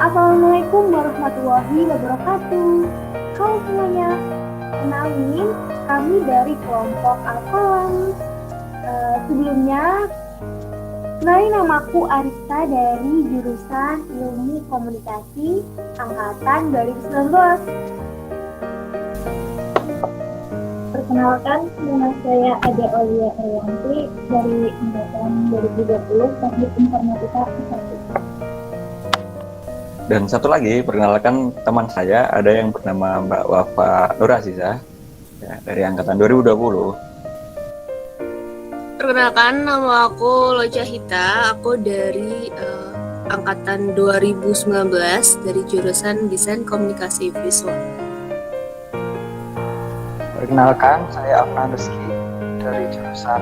Assalamualaikum warahmatullahi wabarakatuh. Halo semuanya, kenalin kami dari kelompok Alfalam. Sebelumnya, kenalin namaku Arista dari jurusan Ilmu Komunikasi angkatan 2019. Perkenalkan, nama saya Ade Aulia Erwanti dari angkatan 2020 Teknik Informatika I. Dan satu lagi, perkenalkan teman saya, ada yang bernama Mbak Wafa Nur Aziza, ya, dari angkatan 2020. Perkenalkan, nama aku Loja Hita, aku dari angkatan 2019 dari jurusan Desain Komunikasi Visual. Perkenalkan, saya Afnan Rizky dari jurusan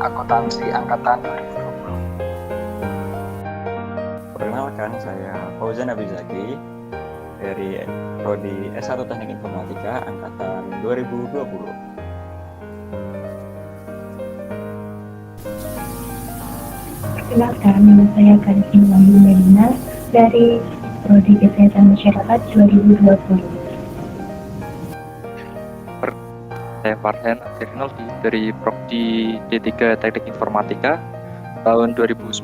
Akuntansi angkatan 2020. Perkenalkan, saya Fauzan Abizaki dari Prodi S1 Teknik Informatika angkatan 2020. Perkenalkan, nama saya Karifin Wahyu Medina dari Prodi Kesehatan Masyarakat 2020. Saya Farhan Rinaldi dari Prodi D3 Teknik Informatika tahun 2019.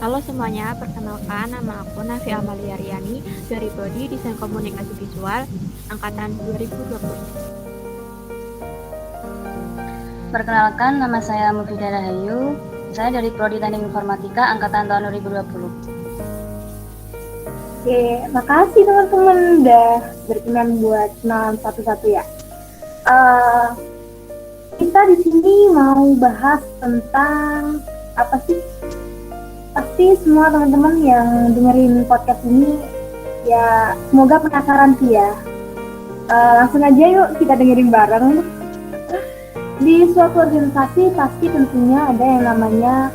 Halo semuanya, perkenalkan nama aku Nafi Amalia Riani dari Prodi Desain Komunikasi Visual angkatan 2020. Perkenalkan, nama saya Mufidah Rahayu. Saya dari Prodi Teknik Informatika angkatan tahun 2020. Oke, makasih teman-teman udah berkenan buat kenalan satu-satu ya. Kita di sini mau bahas tentang apa sih? Pasti semua teman-teman yang dengerin podcast ini ya semoga penasaran sih ya. Langsung aja yuk kita dengerin bareng. Di suatu organisasi pasti tentunya ada yang namanya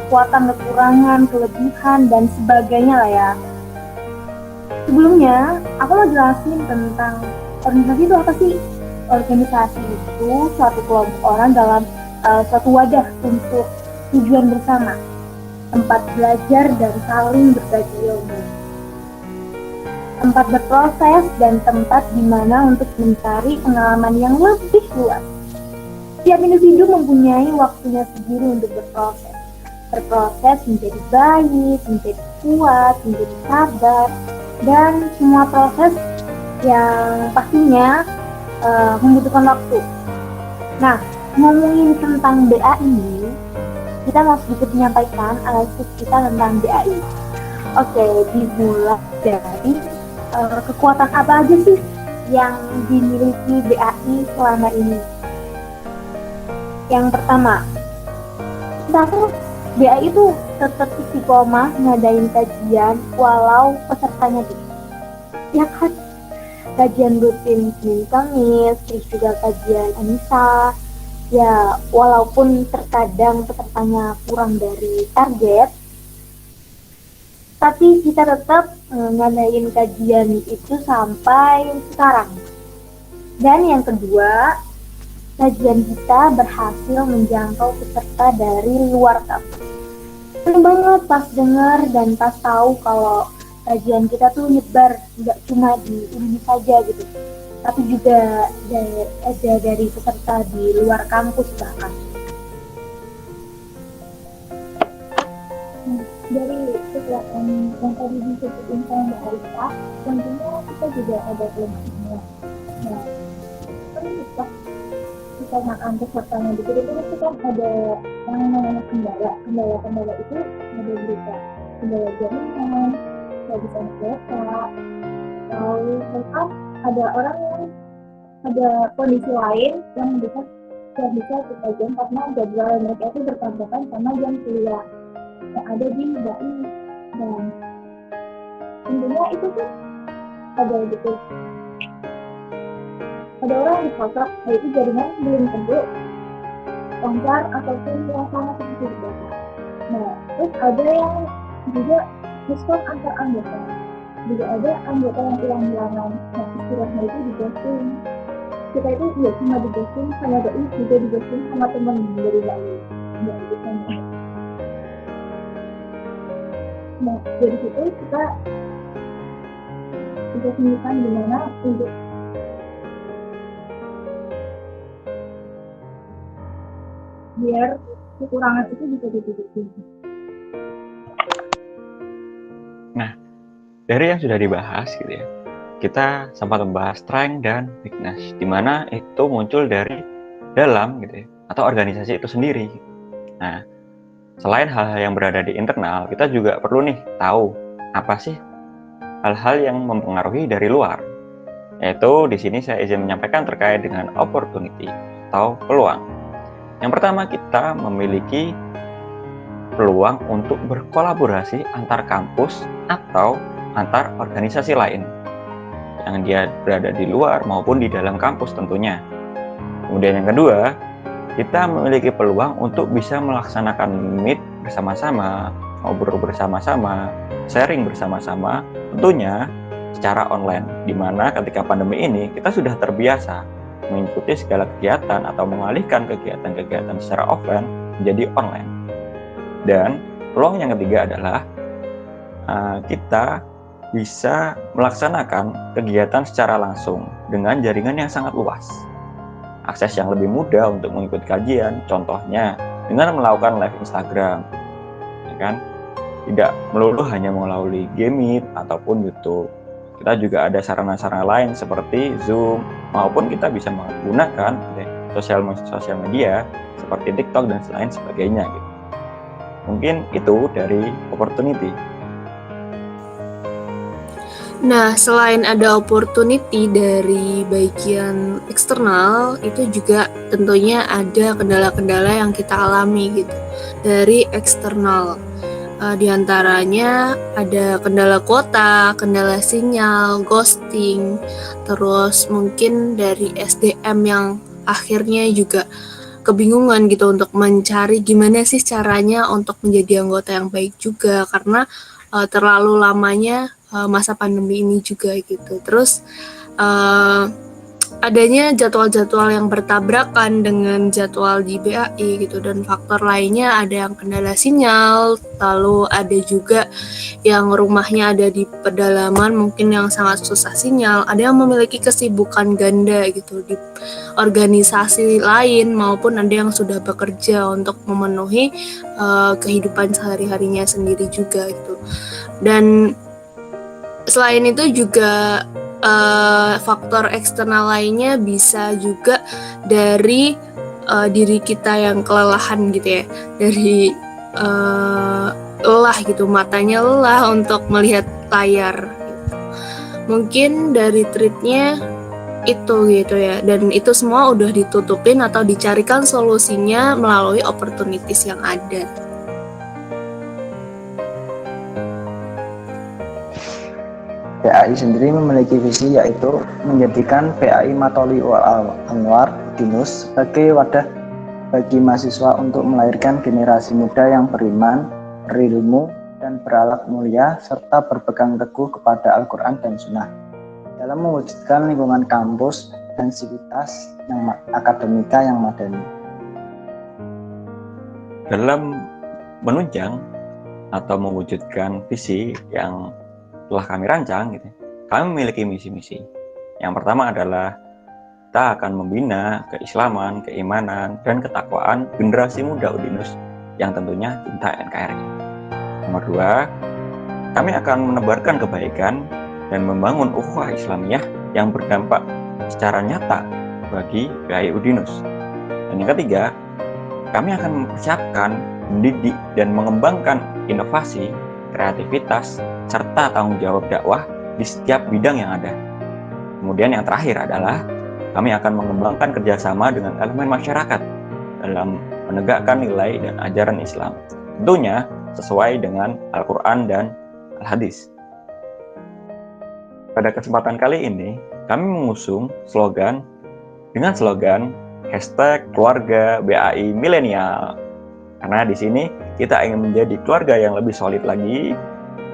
kekuatan, kekurangan, kelebihan, dan sebagainya lah ya. Sebelumnya, aku mau jelasin tentang organisasi itu apa sih? Organisasi itu suatu kelompok orang dalam suatu wadah untuk tujuan bersama, tempat belajar dan saling berbagi ilmu, tempat berproses dan tempat di mana untuk mencari pengalaman yang lebih luas. Setiap individu mempunyai waktunya sendiri untuk berproses menjadi baik, menjadi kuat, menjadi sabar, dan semua proses yang pastinya membutuhkan waktu. Nah, ngomongin tentang BA ini, kita mau sedikit menyampaikan analisis kita tentang BAI. Oke, dimulai dari kekuatan apa aja sih yang dimiliki BAI selama ini? Yang pertama, BAI itu tetap istiqomah ngadain kajian walau pesertanya dikit. Ya kan? Kajian rutin Senin Kamis, terus juga kajian Anissa. Ya, walaupun terkadang pesertanya kurang dari target, tapi kita tetap ngadain kajian itu sampai sekarang. Dan yang kedua, kajian kita berhasil menjangkau peserta dari luar kampus. Seneng banget pas dengar dan pas tahu kalau kajian kita tuh nyebar nggak cuma di ini saja gitu, tapi juga ada dari peserta di luar kampus bahkan. Dari kegiatan yang tadi disebutin sama Mbak Arista, tentunya kita juga ada kelemahannya. Nah, kita makan pesertanya di itu kan ada yang namanya kendala itu ada berupa kendala jaringan, nggak bisa membaca, lalu bahkan ada orang yang ada kondisi lain yang bisa kita jam karena jadwal mereka itu bertabrakan sama jam kuliah yang ada di BAI. Dan tentunya itu kan ada gitu, ada orang di pelosok, yaitu jaringan belum tentu lancar ataupun yang sama seperti biasa. Nah, terus ada yang juga diskon antar anggota. juga ada anggota yang hilang-hilangan. Nah, istilahnya itu di ghosting. Kita itu ya cuma di ghosting sama doi, juga di ghosting sama temen dari lain. Nah, dari situ kita bisa simpulkan gimana untuk biar kekurangan itu bisa ditutupi. Nah, dari yang sudah dibahas gitu ya, kita sempat membahas strength dan weakness, di mana itu muncul dari dalam gitu ya, atau organisasi itu sendiri. Nah, selain hal-hal yang berada di internal, kita juga perlu nih tahu apa sih hal-hal yang mempengaruhi dari luar. Yaitu di sini saya izin menyampaikan terkait dengan opportunity atau peluang. Yang pertama, kita memiliki peluang untuk berkolaborasi antar kampus atau antar organisasi lain yang dia berada di luar maupun di dalam kampus tentunya. Kemudian yang kedua, kita memiliki peluang untuk bisa melaksanakan meet bersama-sama, ngobrol bersama-sama, sharing bersama-sama, tentunya secara online, di mana ketika pandemi ini kita sudah terbiasa mengikuti segala kegiatan atau mengalihkan kegiatan-kegiatan secara offline menjadi online. Dan peluang yang ketiga adalah kita bisa melaksanakan kegiatan secara langsung dengan jaringan yang sangat luas. Akses yang lebih mudah untuk mengikuti kajian, contohnya dengan melakukan live Instagram, ya kan? Tidak melulu hanya melalui Gmeet ataupun YouTube. Kita juga ada sarana-sarana lain seperti Zoom, maupun kita bisa menggunakan sosial media seperti TikTok dan lain sebagainya gitu. Mungkin itu dari opportunity. Nah, selain ada opportunity dari bagian eksternal, itu juga tentunya ada kendala-kendala yang kita alami gitu dari eksternal. Di antaranya ada kendala kuota, kendala sinyal, ghosting, terus mungkin dari SDM yang akhirnya juga kebingungan gitu untuk mencari gimana sih caranya untuk menjadi anggota yang baik juga, karena terlalu lamanya masa pandemi ini juga gitu. Terus adanya jadwal-jadwal yang bertabrakan dengan jadwal di BAI gitu, dan faktor lainnya ada yang kendala sinyal, lalu ada juga yang rumahnya ada di pedalaman mungkin yang sangat susah sinyal, ada yang memiliki kesibukan ganda gitu di organisasi lain, maupun ada yang sudah bekerja untuk memenuhi kehidupan sehari-harinya sendiri juga gitu. Dan selain itu juga faktor eksternal lainnya bisa juga dari diri kita yang kelelahan gitu ya, dari lelah gitu, matanya lelah untuk melihat layar gitu. Mungkin dari treatnya itu gitu ya, dan itu semua udah ditutupin atau dicarikan solusinya melalui opportunities yang ada. PAI sendiri memiliki visi yaitu menjadikan PAI Matoli'ul Anwar Udinus sebagai wadah bagi mahasiswa untuk melahirkan generasi muda yang beriman, berilmu, dan berakhlak mulia, serta berpegang teguh kepada Al-Quran dan Sunnah dalam mewujudkan lingkungan kampus dan sivitas yang akademika yang madani. Dalam menunjang atau mewujudkan visi yang telah kami rancang gitu, kami memiliki misi-misi. Yang pertama adalah kita akan membina keislaman, keimanan, dan ketakwaan generasi muda Udinus yang tentunya cinta NKRI. Nomor dua, kami akan menebarkan kebaikan dan membangun ukhuwah Islamiyah yang berdampak secara nyata bagi PAI Udinus. Dan yang ketiga, kami akan mempersiapkan, mendidik, dan mengembangkan inovasi, kreativitas, serta tanggung jawab dakwah di setiap bidang yang ada. Kemudian yang terakhir adalah kami akan mengembangkan kerjasama dengan elemen masyarakat dalam menegakkan nilai dan ajaran Islam, tentunya sesuai dengan Al-Quran dan Al-Hadis. Pada kesempatan kali ini, kami mengusung slogan dengan slogan #keluarga BAI milenial. Karena di sini kita ingin menjadi keluarga yang lebih solid lagi,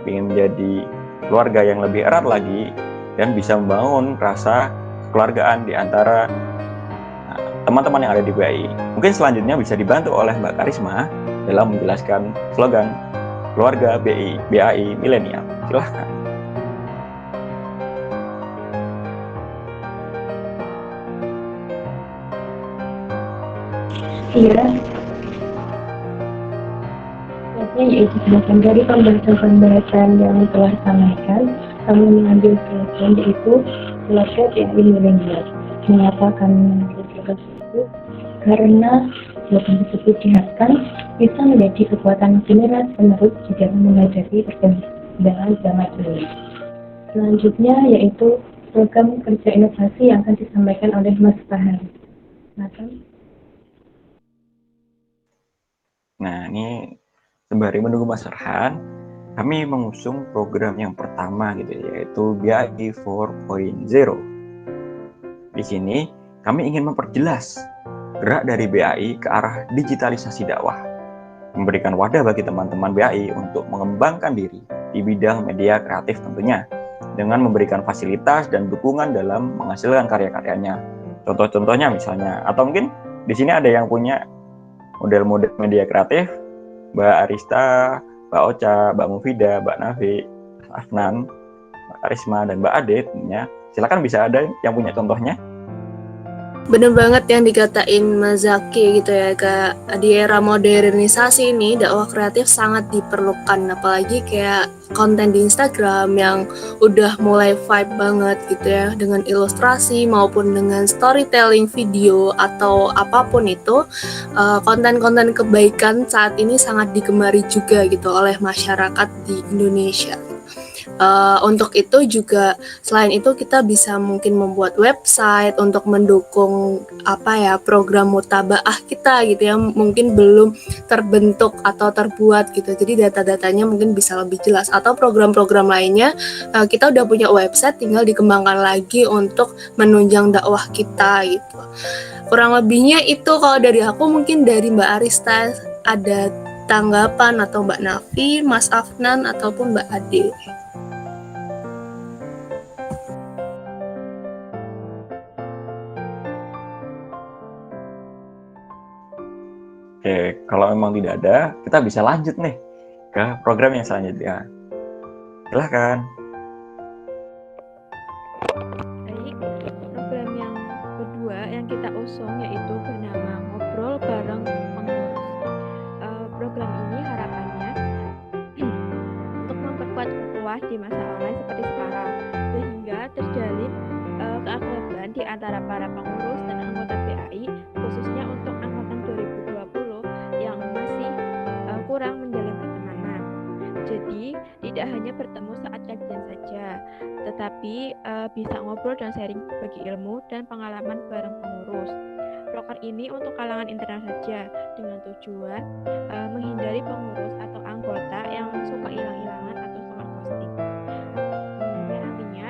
ingin menjadi keluarga yang lebih erat lagi dan bisa membangun rasa kekeluargaan di antara teman-teman yang ada di BAI. Mungkin selanjutnya bisa dibantu oleh Mbak Karisma dalam menjelaskan slogan keluarga BAI milenial. Silahkan. Iya, yaitu berdasarkan dari pembahasan yang telah disampaikan, kami mengambil slogan yaitu keluarga BAI milenial. Mengapa kami mengambil slogan tersebut? Karena slogan tersebut diharapkan bisa menjadi kekuatan generasi penerus di dalam menghadapi perkembangan zaman ini. Selanjutnya yaitu program kerja inovasi yang akan disampaikan oleh Mas Fahri. Nah, ini sembari menunggu Mas Farhan, kami mengusung program yang pertama gitu, yaitu BAI 4.0. Di sini kami ingin memperjelas gerak dari BAI ke arah digitalisasi dakwah, memberikan wadah bagi teman-teman BAI untuk mengembangkan diri di bidang media kreatif tentunya, dengan memberikan fasilitas dan dukungan dalam menghasilkan karya-karyanya. Contoh-contohnya misalnya, atau mungkin di sini ada yang punya model-model media kreatif, Mbak Arista, Mbak Ocha, Mbak Mufida, Mbak Nafi, Afnan, Mbak Karisma, dan Mbak Ade tentunya. Silakan bisa ada yang punya contohnya. Bener banget yang dikatain Mas Zaki gitu ya, Kak. Di era modernisasi ini dakwah kreatif sangat diperlukan, apalagi kayak konten di Instagram yang udah mulai vibe banget gitu ya, dengan ilustrasi maupun dengan storytelling video atau apapun itu. Konten-konten kebaikan saat ini sangat digemari juga gitu oleh masyarakat di Indonesia. Untuk itu juga selain itu kita bisa mungkin membuat website untuk mendukung program mutabaah kita gitu ya, mungkin belum terbentuk atau terbuat gitu, jadi data-datanya mungkin bisa lebih jelas, atau program-program lainnya kita udah punya website, tinggal dikembangkan lagi untuk menunjang dakwah kita gitu. Kurang lebihnya itu kalau dari aku. Mungkin dari Mbak Arista ada tanggapan, atau Mbak Nafi, Mas Afnan, ataupun Mbak Ade. Oke, kalau memang tidak ada, kita bisa lanjut nih ke program yang selanjutnya. Silahkan. Baik, program yang kedua yang kita usung yaitu bernama Ngobrol Bareng Pengurus. Program ini harapannya untuk memperkuat ukhuwah di masa online seperti sekarang, sehingga terjalin keakraban di antara para pengurus dan anggota BAI, khususnya untuk angkatan 2020 yang masih kurang menjalin pertemanan. Jadi tidak hanya bertemu saat kajian saja, tetapi bisa ngobrol dan sharing bagi ilmu dan pengalaman bareng pengurus. Program ini untuk kalangan internal saja, dengan tujuan menghindari pengurus atau anggota yang suka hilang-hilangan atau suka ghosting. Nantinya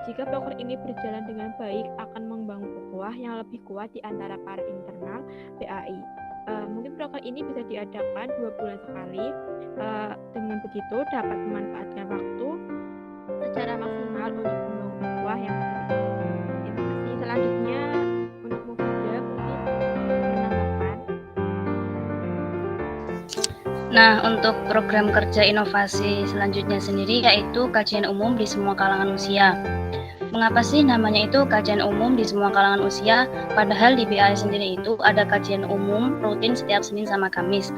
jika program ini berjalan dengan baik, akan membangun ukhuwah yang lebih kuat di antara para internal BAI. Mungkin program ini bisa diadakan 2 bulan sekali. Dengan begitu dapat memanfaatkan waktu secara maksimal untuk membangun ukhuwah yang baik. Terima kasih. Selanjutnya untuk Mufida mungkin menambahkan. Nah, untuk program kerja inovasi selanjutnya sendiri yaitu kajian umum di semua kalangan usia. Mengapa sih namanya itu kajian umum di semua kalangan usia? Padahal di BAI sendiri itu ada kajian umum rutin setiap Senin sama Kamis.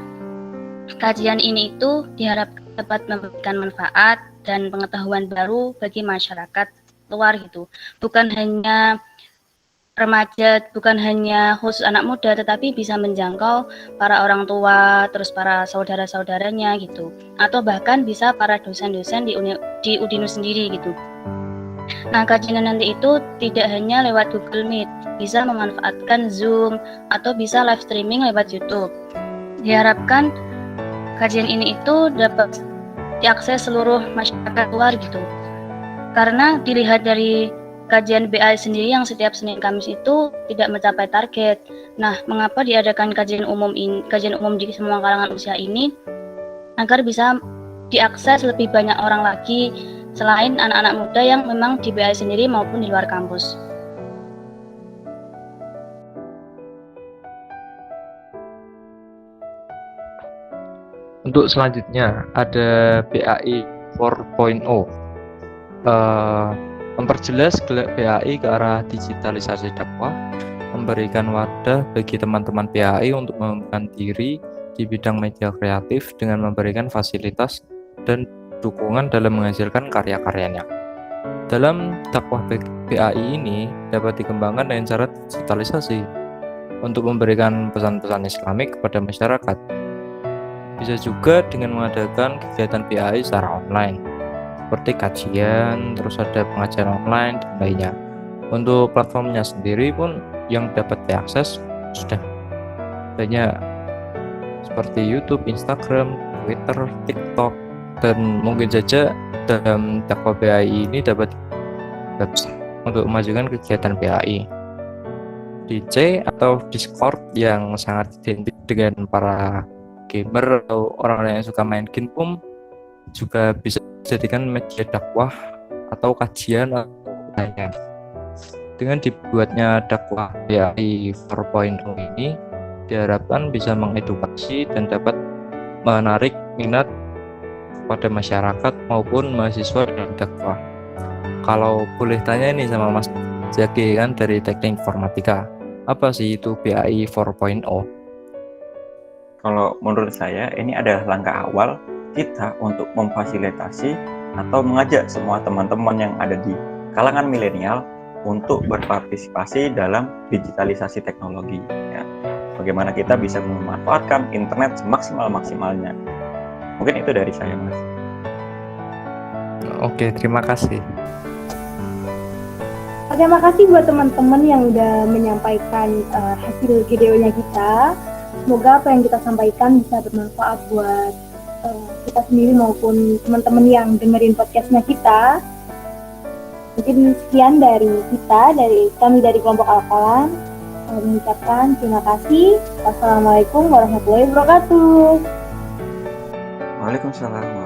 Kajian ini itu diharapkan dapat memberikan manfaat dan pengetahuan baru bagi masyarakat luar gitu. Bukan hanya remaja, bukan hanya khusus anak muda, tetapi bisa menjangkau para orang tua, terus para saudara-saudaranya gitu. Atau bahkan bisa para dosen-dosen di Udinus sendiri gitu. Nah, kajian nanti itu tidak hanya lewat Google Meet, bisa memanfaatkan Zoom atau bisa live streaming lewat YouTube. Diharapkan kajian ini itu dapat diakses seluruh masyarakat luar gitu. Karena dilihat dari kajian BAI sendiri yang setiap Senin Kamis itu tidak mencapai target. Nah, mengapa diadakan kajian umum di semua kalangan usia ini? Agar bisa diakses lebih banyak orang lagi selain anak-anak muda yang memang di BAI sendiri maupun di luar kampus. Untuk selanjutnya ada BAI 4.0. Memperjelas gerak BAI ke arah digitalisasi dakwah, memberikan wadah bagi teman-teman BAI untuk mengembangkan diri di bidang media kreatif dengan memberikan fasilitas dan dukungan dalam menghasilkan karya-karyanya. Dalam dakwah BAI ini dapat dikembangkan dengan cara digitalisasi untuk memberikan pesan-pesan Islamik kepada masyarakat. Bisa juga dengan mengadakan kegiatan BAI secara online, seperti kajian, terus ada pengajian online, dan lainnya. Untuk platformnya sendiri pun yang dapat diakses sudah banyak, seperti YouTube, Instagram, Twitter, TikTok, dan mungkin saja dalam dakwah BAI ini dapat website untuk memajukan kegiatan BAI. DC atau Discord yang sangat identik dengan para gamer atau orang-orang yang suka main game pun juga bisa dijadikan media dakwah atau kajian atau lainnya. Dengan dibuatnya dakwah BAI 4.0 ini diharapkan bisa mengedukasi dan dapat menarik minat pada masyarakat maupun mahasiswa dalam dakwah. Kalau boleh tanya nih sama Mas Zaki kan dari Teknik Informatika, apa sih itu BAI 4.0? Kalau menurut saya ini adalah langkah awal kita untuk memfasilitasi atau mengajak semua teman-teman yang ada di kalangan milenial untuk berpartisipasi dalam digitalisasi teknologi. Ya. Bagaimana kita bisa memanfaatkan internet semaksimal-maksimalnya. Mungkin itu dari saya, Mas. Oke, terima kasih. Oke, makasih buat teman-teman yang udah menyampaikan hasil videonya kita. Semoga apa yang kita sampaikan bisa bermanfaat buat kita sendiri maupun teman-teman yang dengerin podcastnya kita. Mungkin sekian dari kami dari kelompok Alkalan. Mengucapkan terima kasih. Wassalamualaikum warahmatullahi wabarakatuh. Waalaikumsalam.